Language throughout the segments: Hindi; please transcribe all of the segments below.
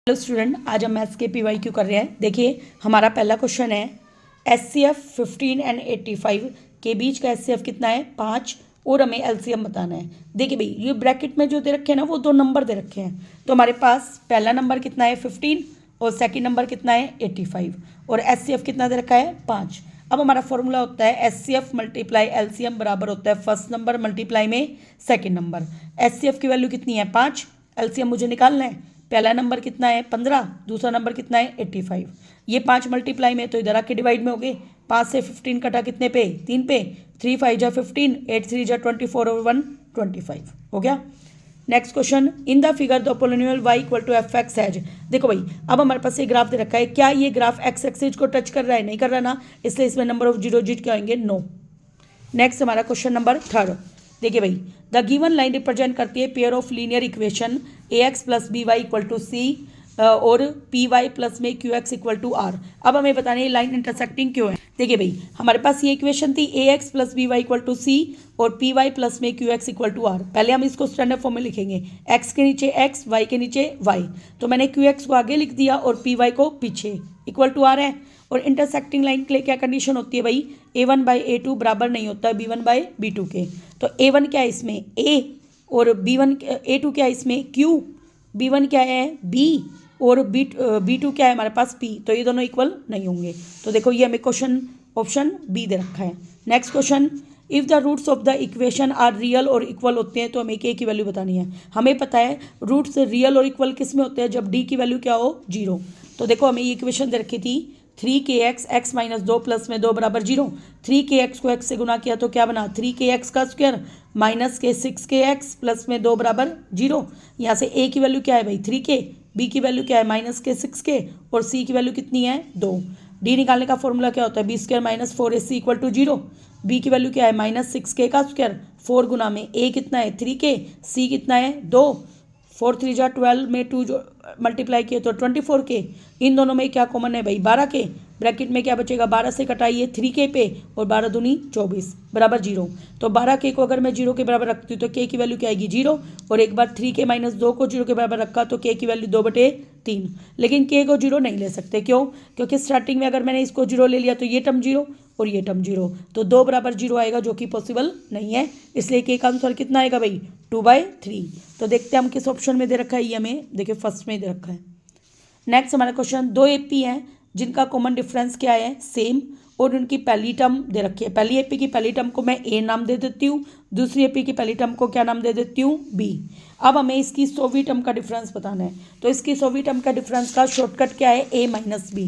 हेलो स्टूडेंट, आज हम मैथ्स के PYQ कर रहे हैं। देखिए हमारा पहला क्वेश्चन है SCF 15 एंड 85 के बीच का SCF कितना है 5 और हमें LCM बताना है। देखिए भाई ये ब्रैकेट में जो दे रखे हैं ना वो दो नंबर दे रखे हैं, तो हमारे पास पहला नंबर कितना है 15 और सेकंड नंबर कितना है 85 और SCF कितना दे रखा है 5। अब हमारा फॉर्मूला होता है SCF मल्टीप्लाई LCM बराबर होता है फर्स्ट नंबर मल्टीप्लाई में सेकेंड नंबर। SCF की वैल्यू कितनी है 5, LCM मुझे निकालना है। पहला नंबर कितना है 15, दूसरा नंबर कितना है 85। ये 5 मल्टीप्लाई में तो इधर आके डिवाइड में हो गए। 5 से 15 कटा कितने पे 3 पे, 3 5 जा 15, 8 3 जा 24 और 1 25 हो गया। Next question, in the figure the polynomial y equal to f x has. देखो भाई अब हमारे पास ये ग्राफ दे रखा है, क्या ये ग्राफ एक्स एक्सिस को टच कर रहा है? नहीं कर रहा ना, इसलिए इसमें नंबर ऑफ जीरो डिजिट क्या आएंगे? नो। नेक्स्ट हमारा क्वेश्चन नंबर 3। देखिए भाई द गिवन लाइन रिप्रेजेंट करती है pair of linear equation ax plus B Y equal to C और पी वाई प्लस में Q X equal to R. अब हमें बताना है लाइन इंटरसेक्टिंग क्यों है। देखिए भाई हमारे पास ये इक्वेशन थी ax plus B Y equal to C और पी वाई प्लस में Q X equal to R. पहले हम इसको स्टैंडर्ड फॉर्म में लिखेंगे, x के नीचे x, y के नीचे y। तो मैंने क्यू एक्स को आगे लिख दिया और पी वाई को पीछे, इक्वल टू आर है। और इंटरसेक्टिंग लाइन के लिए क्या कंडीशन होती है भाई, a1 बाई a2 बराबर नहीं होता है b1 बाई b2 के। तो a1 क्या है इसमें a और b1 a2 क्या है इसमें q, b1 क्या है b और b2 क्या है हमारे पास p। तो ये दोनों इक्वल नहीं होंगे। तो देखो ये हमें क्वेश्चन ऑप्शन बी दे रखा है। Next question, if the roots of the equation are real और इक्वल होते हैं तो हमें k की वैल्यू बतानी है। हमें पता है रूट्स रियल और इक्वल किस में होते हैं, जब d की वैल्यू क्या हो 0। तो देखो हमें ये इक्वेशन दे रखी थी 3kx x माइनस 2 प्लस में 2 बराबर 0। 3kx को x से गुना किया तो क्या बना 3kx का स्क्वायर माइनस के 6kx प्लस में 2 बराबर 0। यहाँ से a की वैल्यू क्या है भाई 3k, b की वैल्यू क्या है माइनस के 6k और c की वैल्यू कितनी है 2। d निकालने का फॉर्मूला क्या होता है b square minus 4ac equal to 0। b की वैल्यू क्या है माइनस 6k का स्क्वायर 4 गुना में a कितना है 3k, c कितना है 2। 4 3 जा 12 में 2 जो मल्टीप्लाई किए तो 24k। इन दोनों में क्या कॉमन है भाई 12k। ब्रैकेट में क्या बचेगा 12 से कटाइए 3k पे और 12 दूनी 24 बराबर 0। तो 12k को अगर मैं 0 के बराबर रखती हूँ तो k की वैल्यू क्या आएगी 0। और एक बार 3k माइनस 2 को 0 के बराबर रखा तो k की वैल्यू 2/3। लेकिन k को 0 नहीं ले सकते, क्यों? क्योंकि स्टार्टिंग में अगर मैंने इसको 0 ले लिया तो ये टर्म 0 और ये टर्म 0, तो 2 बराबर 0 आएगा जो कि पॉसिबल नहीं है। इसलिए k का आंसर कितना आएगा भाई 2/3। तो देखते हैं हम किस ऑप्शन में दे रखा है, ये हमें देखिए फर्स्ट में दे रखा है। नेक्स्ट हमारा क्वेश्चन, दो एपी हैं जिनका कॉमन डिफरेंस क्या है सेम और उनकी पहली टर्म दे रखी है। पहली एपी की पहली टर्म को मैं ए नाम दे देती हूँ, दूसरी एपी की पहली टर्म को क्या नाम दे देती हूँ बी। अब हमें इसकी 100वीं टर्म का डिफरेंस बताना है। तो इसकी 100वीं टर्म का डिफरेंस का शॉर्टकट क्या है a माइनस बी।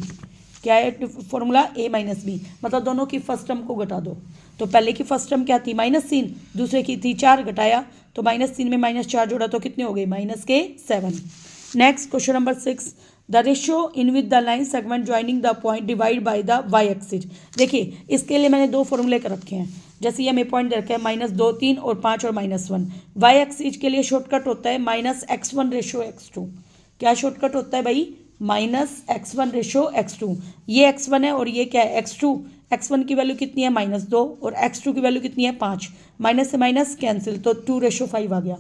क्या है फॉर्मूला a माइनस बी, मतलब दोनों की फर्स्ट टर्म को घटा दो। तो पहले की फर्स्ट टर्म क्या थी -3, दूसरे की थी 4, घटाया तो -3 में -4 जोड़ा तो कितने हो गए -7। Next question number 6, the ratio in with the line segment joining the point divide by the y axis. देखिए इसके लिए मैंने दो फॉर्मूले कर रखे हैं। जैसे ये हमें पॉइंट दे रखे हैं -2 3 और 5 और -1। वाई एक्सिस के लिए शॉर्टकट होता है -x1 रेशियो x2। क्या शॉर्टकट होता है भाई -x1 रेशियो x2। ये x1 है और ये क्या है x2। x1 की वैल्यू कितनी है -2 और x2 की वैल्यू कितनी है 5। माइनस से माइनस कैंसिल तो 2:5 आ गया।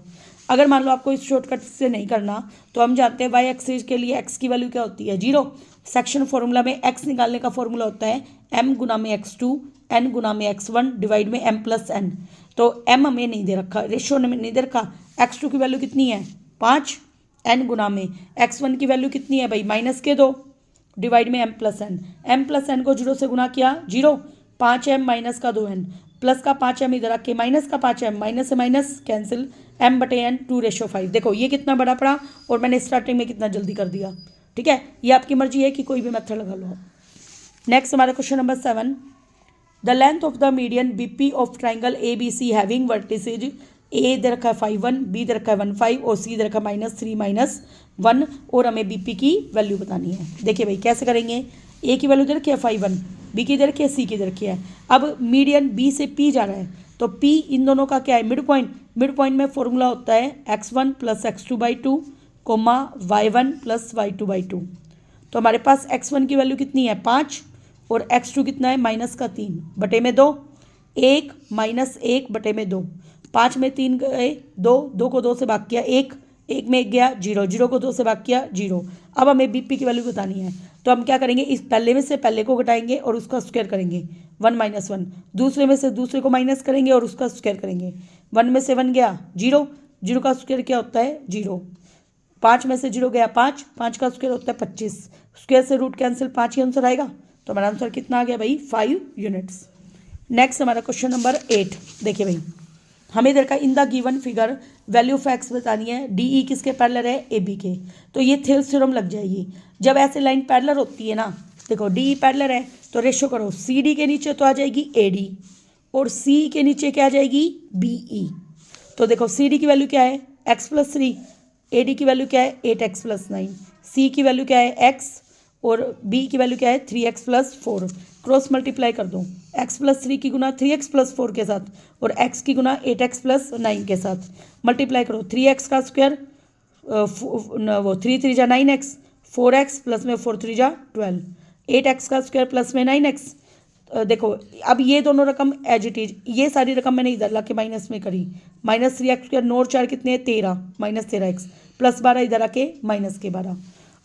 अगर मान लो आपको इस शॉर्टकट से नहीं करना तो हम जानते हैं वाई एक्सिस के लिए x की वैल्यू क्या होती है 0। सेक्शन फॉर्मूला में x निकालने का फॉर्मूला होता है m गुना में x2 n गुना में x1 डिवाइड में m प्लस n। तो m हमें नहीं दे रखा, रेशियो में नहीं दे रखा। x2 की वैल्यू कितनी है 5, n गुना में x1 की वैल्यू कितनी है भाई -2 डिवाइड में m प्लस n को 0 से गुना किया 0, 5m माइनस का 2n प्लस का 5m इधर आके माइनस का 5m, माइनस से माइनस कैंसिल m/n 2:5। देखो ये कितना बड़ा पड़ा और मैंने स्टार्टिंग में कितना जल्दी कर दिया। ठीक है, ये आपकी मर्जी है कि कोई भी मेथड लगा लो। नेक्स्ट हमारा question number 7, the length of the median BP of triangle A B C having vertices A दे रखा है 5 1, बी दे रखा है 1 5 और सी दे रखा है -3 -1 और हमें बीपी की वैल्यू बतानी है। देखिए भाई कैसे करेंगे, ए की वैल्यू दे रखी है 5 1, बी की दे रखी है, सी की दे रखी है। अब मीडियन बी से पी जा रहा है तो पी इन दोनों का क्या है मिड पॉइंट। मिड पॉइंट में फॉर्मूला होता है x1 plus x2/2 coma y1 plus y2/2। तो हमारे पास x1 की वैल्यू कितनी है 5 और x2 कितना है -3 बटे में 2, 1 -1 बटे में 2, 5 में 3 गए 2, 2 को 2 से भाग किया 1, एक में एक गया जीरो, जीरो को 2 से भाग किया जीरो। अब हमें बीपी की वैल्यू बतानी है, तो हम क्या करेंगे, इस पहले में से पहले को घटाएंगे और उसका स्क्वायर करेंगे, 1 माइनस 1। दूसरे में से दूसरे को माइनस करेंगे और उसका स्क्वायर करेंगे, 1 में से 1 गया जीरो, जीरो का स्क्वायर क्या होता है जीरो। 5 में से जीरो गया 5, 5 का स्क्वायर होता है 25, स्क्वायर से रूट कैंसिल, 5 ही आंसर आएगा। तो हमारा आंसर कितना आ गया भाई, 5 यूनिट्स। नेक्स्ट हमारा क्वेश्चन नंबर 8। देखिए भाई, हमें इधर का in the given figure value of x बतानी है, डी ई किसके पैरेलल है, ए बी के। तो ये थेल्स थ्योरम लग जाएगी। जब ऐसे लाइन पैरेलल होती है ना, देखो डी ई पैरेलल है तो रेशो करो, सी डी के नीचे तो आ जाएगी ए डी और सी के नीचे क्या आ जाएगी, बी ई। तो देखो सी डी की वैल्यू क्या है, एक्स प्लस 3, ए डी की वैल्यू क्या है, 8x प्लस 9, सी की वैल्यू क्या है x और बी की वैल्यू क्या है 3x प्लस 4। क्रॉस मल्टीप्लाई कर दो, x प्लस 3 की गुना 3x प्लस 4 के साथ और x की गुना 8x प्लस 9 के साथ मल्टीप्लाई करो। 3x का स्क्वायर वो 3 3 जा 9x, 4x प्लस में 4 3 जा 12, 8x का स्क्वायर प्लस में 9x। देखो अब ये दोनों रकम एज इट इज, ये सारी रकम मैंने इधर ला के माइनस में करी, -3x² 9 और 4 कितने हैं 13, -13x प्लस 12 इधर आके -12।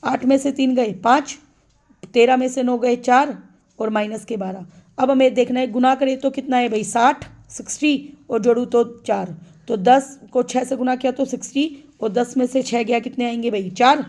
8 में से 3 गए 5, 13 में से 9 गए 4 और -12। अब हमें देखना है गुना करें तो कितना है भाई 60 और जोड़ूँ तो 4, तो 10 को 6 से गुना किया तो 60 और 10 में से 6 गया कितने आएंगे भाई 4।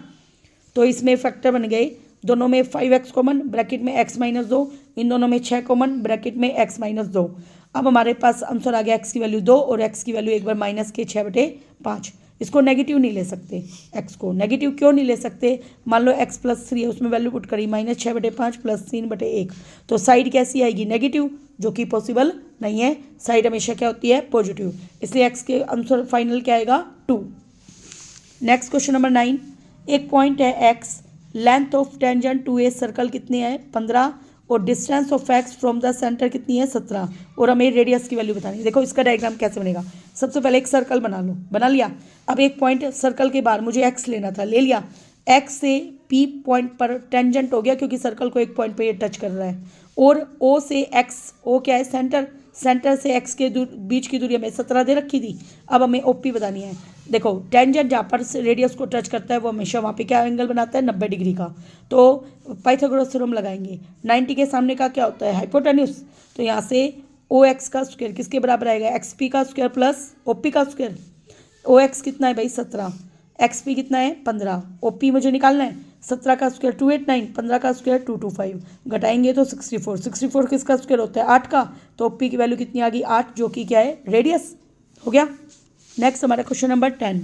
तो इसमें फैक्टर बन गए, दोनों में 5x कॉमन ब्रैकेट में x माइनस 2, इन दोनों में 6 कॉमन ब्रैकेट में x माइनस 2। अब हमारे पास आंसर आ गया x की वैल्यू 2 और x की वैल्यू एक बार माइनस के 6/5। इसको नेगेटिव नहीं ले सकते, x को नेगेटिव क्यों नहीं ले सकते, मान लो x प्लस 3 है उसमें वैल्यू पुट करी -6/5 प्लस 3/1, तो साइड कैसी आएगी नेगेटिव, जो कि पॉसिबल नहीं है। साइड हमेशा क्या होती है पॉजिटिव, इसलिए x के आंसर फाइनल क्या आएगा 2। Next question number 9। एक पॉइंट है x, length of tangent to a circle कितनी है 15 और distance of x from the centre कितनी है 17 और हमें रेडियस की वैल्यू बतानी है। देखो इसका डायग्राम कैसे बनेगा, सबसे पहले एक सर्कल बना लो, बना लिया। अब एक पॉइंट सर्कल के बाहर मुझे एक्स लेना था, ले लिया। एक्स से पी पॉइंट पर टेंजेंट हो गया क्योंकि सर्कल को एक पॉइंट पर ये टच कर रहा है, और ओ से एक्स, ओ क्या है सेंटर, सेंटर से एक्स के बीच की दूरी हमें 17 दे रखी थी। अब हमें ओपी बतानी है। देखो टेंजेंट जहाँ पर रेडियस को टच करता है वो हमेशा वहाँ पे क्या एंगल बनाता है 90 डिग्री का, तो पाइथागोरस थ्योरम लगाएंगे। 90 के सामने का क्या होता है हाइपोटेन्यूज, तो यहाँ से ओ एक्स का स्क्वायर किसके बराबर आएगा, एक्स पी का स्क्वायर प्लस ओ पी का स्क्वायर। ओ एक्स कितना है भाई 17, एक्स पी कितना है 15, ओ पी मुझे निकालना है, 17 का स्क्वायर 289, 15 का स्क्वायर 225, घटाएंगे तो 64, 64 किसका स्क्वायर होता है 8 का, तो ओ पी की वैल्यू कितनी आ गई 8, जो कि क्या है रेडियस हो गया। नेक्स्ट हमारा क्वेश्चन नंबर 10।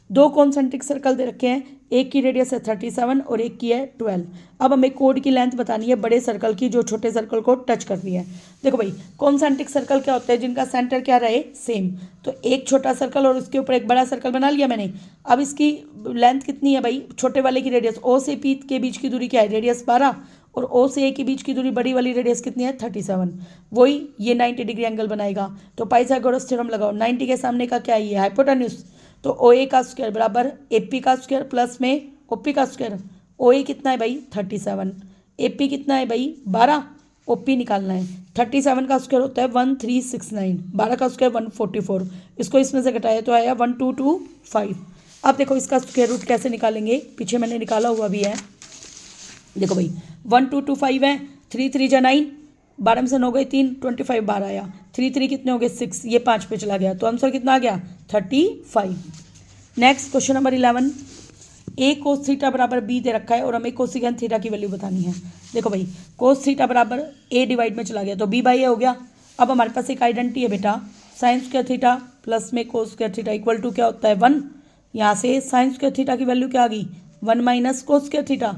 दो कॉन्सेंट्रिक सर्कल दे रखे हैं, एक की रेडियस है 37 और एक की है 12। अब हमें कोड की लेंथ बतानी है बड़े सर्कल की जो छोटे सर्कल को टच कर रही है। देखो भाई कॉन्सेंट्रिक सर्कल क्या होता है, जिनका सेंटर क्या रहे सेम, तो एक छोटा सर्कल और उसके ऊपर एक बड़ा सर्कल बना लिया मैंने। अब इसकी लेंथ कितनी है भाई, छोटे वाले की रेडियस, ओ से पी के बीच की दूरी क्या है रेडियस 12 और ओ से ए के बीच की दूरी बड़ी वाली रेडियस कितनी है 37, वही ये 90 डिग्री एंगल बनाएगा। तो पाइथागोरस थ्योरम लगाओ, 90 के सामने का क्या है ये हाइपोटेन्यूज, तो ओ ए का स्क्वायर बराबर ए पी का स्क्वायर प्लस में ओ पी का स्क्वायर। ओ ए कितना है भाई 37, ए पी कितना है भाई 12, ओ पी निकालना है। 37 का स्क्वायर होता है 1369, 12 का स्क्वायर 144, इसको इसमें से घटाया तो आया 1225। अब देखो इसका स्क्वायर रूट कैसे निकालेंगे, पीछे मैंने निकाला हुआ भी है। देखो भाई 1225 है, 3 3 जा 9, 12 में से 9 गए 3, 25 12 आया, 3 3 कितने हो गए 6, ये 5 पे चला गया, तो आंसर कितना आ गया 35। Next question number 11। ए कोस थीटा बराबर बी दे रखा है और हमें कोसिकेंट थीटा की वैल्यू बतानी है। देखो भाई कोस थीटा बराबर ए डिवाइड में चला गया तो बी बाई ए हो गया। अब हमारे पास एक आइडेंटिटी है बेटा, साइन स्क्वायर थीटा प्लस में cos square theta equal to क्या होता है 1। यहाँ से साइन स्क्वायर थीटा की वैल्यू क्या आ गई 1 माइनस कोस स्क्वायर थीटा,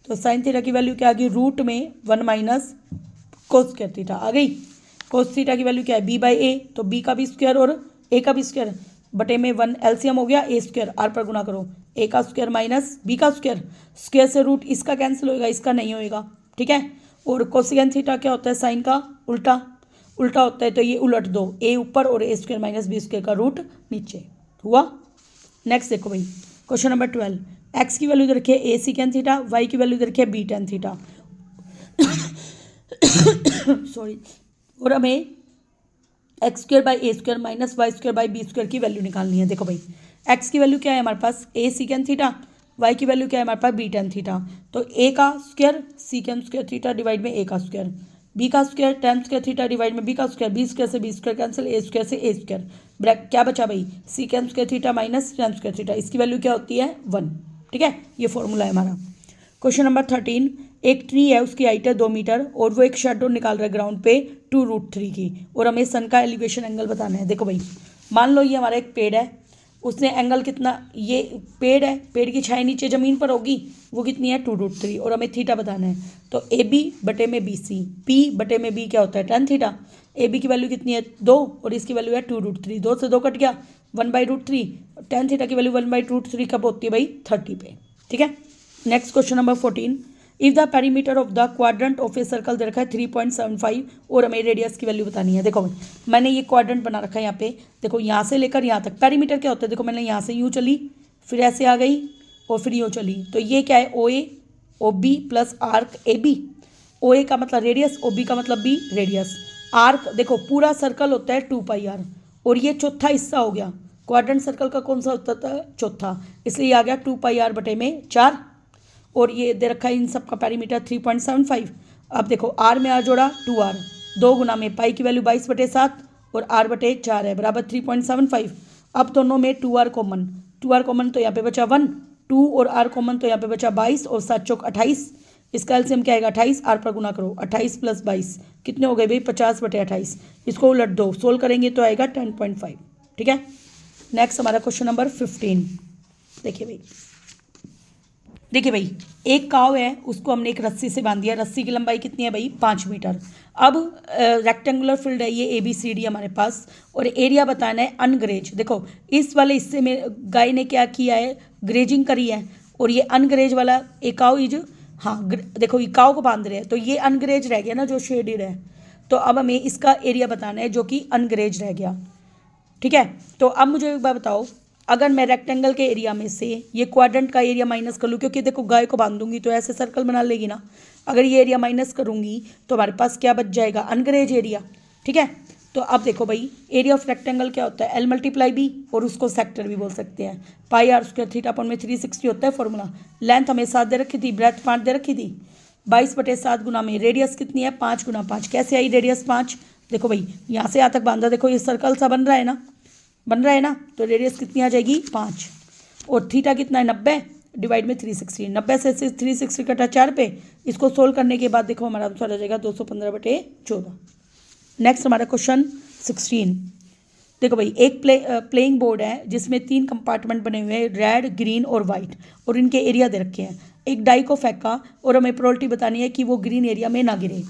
तो साइन थीटा की वैल्यू क्या आ गई रूट में 1 माइनस कोस स्क्वायर थीटा आ गई। कोस थीटा की वैल्यू क्या है बी बाई ए, तो बी का भी स्क्वायर और ए का भी स्क्वायर बटे में 1 एलसीएम हो गया ए स्क्वायर, आर पर गुना करो, ए का स्क्वायर माइनस बी का स्क्वायर, स्क्वायर से रूट इसका कैंसिल होएगा इसका नहीं होएगा, ठीक है। और कोसिकेंट थीटा क्या होता है साइन का उल्टा, उल्टा होता है तो ये उलट दो, ए ऊपर और a square minus b square का रूट नीचे हुआ। नेक्स्ट देखो भाई क्वेश्चन नंबर 12। एक्स की वैल्यू इधर रखिए ए सीकेंट थीटा, वाई की वैल्यू इधर रखिए बी टेन थीटा सॉरी, और हमें x square by a square minus y square by b square की वैल्यू निकालनी है। देखो भाई एक्स की वैल्यू क्या है हमारे पास, ए सीकेंड थीटा, वाई की वैल्यू क्या है हमारे पास, बी टेन थीटा। तो ए का square secant square theta divide में ए का स्क्वायर, बी का square ten square theta divide में बी का स्क्वायर, बी स्क्वायर से बी स्क्वायर कैंसिल, ए स्क्वायर से ए स्क्वायर, ब्रैक क्या बचा भाई, secant square theta minus ten square theta, इसकी वैल्यू क्या होती है 1। ठीक है, ये फॉर्मूला है हमारा। क्वेश्चन नंबर 13, एक ट्री है, उसकी हाइट है 2 मीटर और वो एक शेडो निकाल रहा है ग्राउंड पे 2√3 की, और हमें सन का एलिवेशन एंगल बताना है। देखो भाई, मान लो ये हमारा एक पेड़ है, उसने एंगल कितना, ये पेड़ है, पेड़ की छाया नीचे ज़मीन पर होगी, वो कितनी है 2√3, और हमें थीटा बताना है। तो ए बी बटे में बी सी, पी बटे में बी क्या होता है tan थीटा। ए बी की वैल्यू कितनी है 2 और इसकी वैल्यू है 2√3, 2 से 2 कट गया 1/√3, tan थीटा की वैल्यू 1/√3 कब होती है भाई 30 पे। ठीक है, next question number 14, if the perimeter of the quadrant of a circle दे रखा है 3.75 और हमें रेडियस की वैल्यू बतानी है। देखो मैंने ये क्वाड्रेंट बना रखा है यहाँ पे, देखो यहाँ से लेकर यहाँ तक पेरीमीटर क्या होता है, देखो मैंने यहाँ से यूँ चली, फिर ऐसे आ गई और फिर यूँ चली, तो ये क्या है O A O B plus arc A B. O A का मतलब रेडियस, ओ बी का मतलब बी रेडियस, आर्क देखो पूरा सर्कल होता है 2πr और ये चौथा हिस्सा हो गया, क्वाड्रेंट सर्कल का कौन सा होता था चौथा, इसलिए आ गया 2πr बटे में 4, और ये दे रखा है इन सब का पेरीमीटर 3.75। अब देखो आर में आर जोड़ा 2r, 2 गुना में पाई की वैल्यू 22/7 और r बटे 4 है बराबर 3.75। अब दोनों में 2r कॉमन, 2r कॉमन तो यहाँ पे बचा 1, 2 और r कॉमन तो यहाँ पे बचा 22 और 7 चौक 28, इसका एलसीएम क्या आएगा 28, r पर गुना करो 28 + 22 कितने हो गए भाई 50/28, इसको उलट दो, सोल्व करेंगे तो आएगा 10.5। ठीक है, नेक्स्ट हमारा क्वेश्चन नंबर 15। देखिए भाई एक काव है, उसको हमने एक रस्सी से बांध दिया, रस्सी की लंबाई कितनी है भाई 5 मीटर। अब रेक्टेंगुलर फील्ड है ये ABCD हमारे पास, और एरिया बताना है अनग्रेज। देखो इस वाले हिस्से में गाय ने क्या किया है, ग्रेजिंग करी है, और ये अनग्रेज वाला एक काव इज, हाँ देखो ये काव को बांध रहे हैं तो ये अनग्रेज रह गया ना जो शेडेड है, तो अब हमें इसका एरिया बताना है जो कि अनग्रेज रह गया। ठीक है, तो अब मुझे एक बात बताओ, अगर मैं रेक्टेंगल के एरिया में से ये क्वाड्रेंट का एरिया माइनस कर लूँ, क्योंकि देखो गाय को बांध दूंगी तो ऐसे सर्कल बना लेगी ना, अगर ये एरिया माइनस करूँगी तो हमारे पास क्या बच जाएगा अनग्रेज एरिया। ठीक है, तो अब देखो भाई एरिया ऑफ रेक्टेंगल क्या होता है L × B, और उसको सेक्टर भी बोल सकते हैं, πr² θ में 360 होता है फॉर्मूला। लेंथ हमें 7 दे रखी थी, ब्रेथ 5 दे रखी थी, 22/7 गुना में रेडियस कितनी है 5 × 5, कैसे आई रेडियस 5, देखो भाई यहाँ से यहाँ तक बांधा, देखो ये सर्कल सा बन रहा है ना, तो रेडियस कितनी आ जाएगी 5, और थीटा कितना है 90 डिवाइड में 360, 90 से 360 कटा 4 पे, इसको सोल्व करने के बाद देखो हमारा आंसर आ जाएगा 215/14। नेक्स्ट हमारा क्वेश्चन 16। देखो भाई एक प्लेइंग बोर्ड है जिसमें 3 कंपार्टमेंट बने हुए हैं, रेड ग्रीन और वाइट, और इनके एरिया दे रखे हैं। एक डाई को फेंका और हमें प्रोबेबिलिटी बतानी है कि वो ग्रीन एरिया में ना गिरे।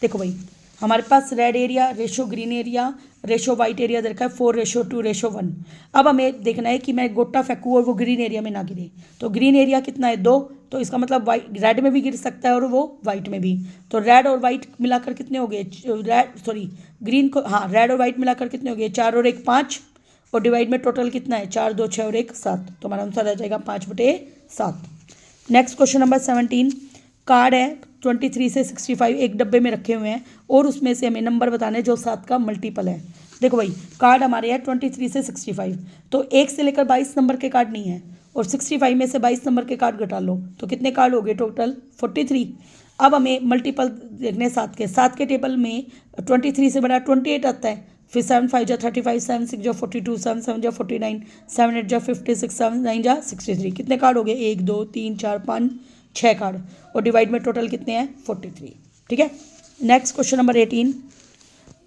देखो भाई हमारे पास red area ratio green area ratio white area दे रखा है 4:2:1। अब हमें देखना है कि मैं गोटा फेंकूँ और वो ग्रीन एरिया में ना गिरे, तो ग्रीन एरिया कितना है 2, तो इसका मतलब वाइट रेड में भी गिर सकता है और वो वाइट में भी, तो रेड और वाइट मिलाकर कितने हो गए, ग्रीन को, हाँ रेड और वाइट मिलाकर कितने हो गए 4 और 1 5, और डिवाइड में टोटल कितना है 4 2 6 और 1 7, तो हमारा आंसर आ जाएगा 5/7। Next question number 17। कार्ड है 23 से 65 एक डब्बे में रखे हुए हैं, और उसमें से हमें नंबर बताने हैं जो 7 का मल्टीपल है। देखो भाई कार्ड हमारे हैं 23 से 65, तो 1 से लेकर 22 नंबर के कार्ड नहीं है, और 65 में से 22 नंबर के कार्ड घटा लो तो कितने कार्ड हो गए टोटल 43। अब हमें मल्टीपल देखने 7 के टेबल में 23 से बड़ा 28 आता है, फिर 7 5 जा 35, 7 6 जा 42, 7 7 जा 49, 7 8 जा 56, 7 9 जा 63, कितने कार्ड हो गए 1 2 3 4 5 6 कार्ड, और डिवाइड में टोटल कितने हैं 43। ठीक है, नेक्स्ट क्वेश्चन नंबर 18।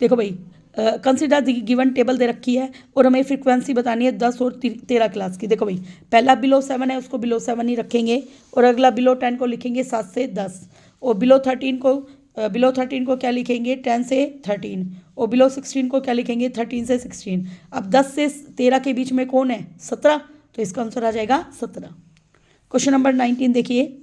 देखो भाई कंसिडर द गिवन टेबल दे रखी है और हमें फ्रीक्वेंसी बतानी है 10 और 13 क्लास की। देखो भाई पहला बिलो 7 है, उसको बिलो 7 ही रखेंगे, और अगला बिलो 10 को लिखेंगे 7 से 10, और बिलो 13 को क्या लिखेंगे 10 से 13, और बिलो 16 को क्या लिखेंगे 13 से 16। अब 10 से 13 के बीच में कौन है 17, तो इसका आंसर आ जाएगा 17। क्वेश्चन नंबर 19 देखिए,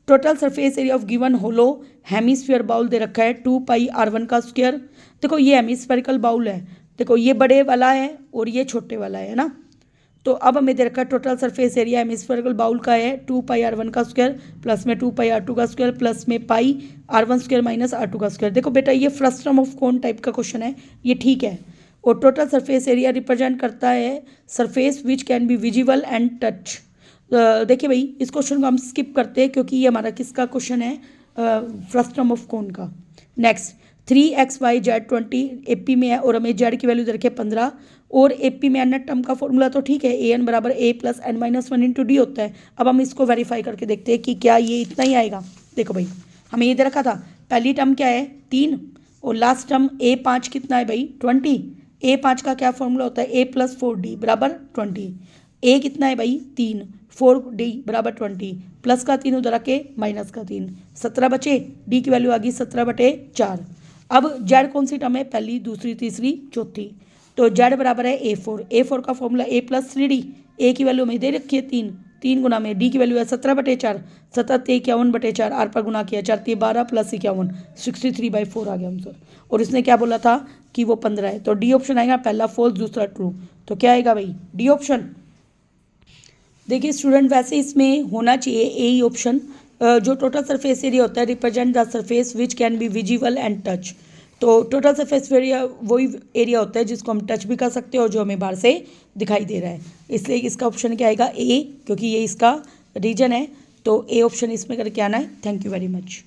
total surface area of given hollow hemisphere bowl दे रखा है 2πr1 का स्क्वायर। देखो ये हेमिस्फेरिकल बाउल है, देखो ये बड़े वाला है और ये छोटे वाला है ना, तो अब हमें दे रखा है total surface area hemispherical bowl का है 2πr1 का स्क्वायर प्लस में 2πr2 का स्क्वायर प्लस में πr1 स्क्वायर माइनस r2 का स्क्वायर। देखो बेटा ये फ्रस्ट्रम ऑफ कोन टाइप का क्वेश्चन है, ये ठीक है, और टोटल सरफेस एरिया रिप्रेजेंट करता है surface which can be visible and touch. देखिए भाई, इस क्वेश्चन को हम स्किप करते हैं क्योंकि ये हमारा किसका क्वेश्चन है, फ्रस्टम ऑफ कोन का। नेक्स्ट 3xy z 20 AP में है और हमें z की वैल्यू दे रखी है 15 और AP में एन टर्म का फॉर्मूला तो ठीक है, an बराबर a plus n minus 1 into D होता है। अब हम इसको वेरीफाई करके देखते हैं कि क्या ये इतना ही आएगा। देखो भाई, हमें ये दे रखा था, पहली टर्म क्या है 3 और लास्ट टर्म a5 कितना है भाई 20। a5 का क्या फॉर्मूला होता है, a प्लस 4d बराबर 20। a कितना है भाई 3, 4d बराबर 20, प्लस का 3 उधर आके माइनस का 3, 17 बचे, d की वैल्यू आ गई 17/4। अब z कौन सी टर्म है, पहली दूसरी तीसरी चौथी, तो z बराबर है a4 का formula a plus 3d, a की वैल्यू हमें दे रखी है 3 गुना में, d की वैल्यू है 17/4, 17×51/4, r पर गुना किया 4×12 प्लस 51, 63/4 आ गया आंसर। और इसने क्या बोला था कि वो 15 है, तो डी ऑप्शन आएगा, पहला फॉल्स दूसरा ट्रू, तो क्या आएगा भाई डी ऑप्शन। देखिए स्टूडेंट, वैसे इसमें होना चाहिए ए ही ऑप्शन। जो टोटल सरफेस एरिया होता है represent the surface which can be visible and touch, तो टोटल सरफेस एरिया वही एरिया होता है जिसको हम टच भी कर सकते हैं और जो हमें बाहर से दिखाई दे रहा है, इसलिए इसका ऑप्शन क्या आएगा ए, क्योंकि ये इसका रीजन है, तो ए ऑप्शन इसमें करके आना है। Thank you very much.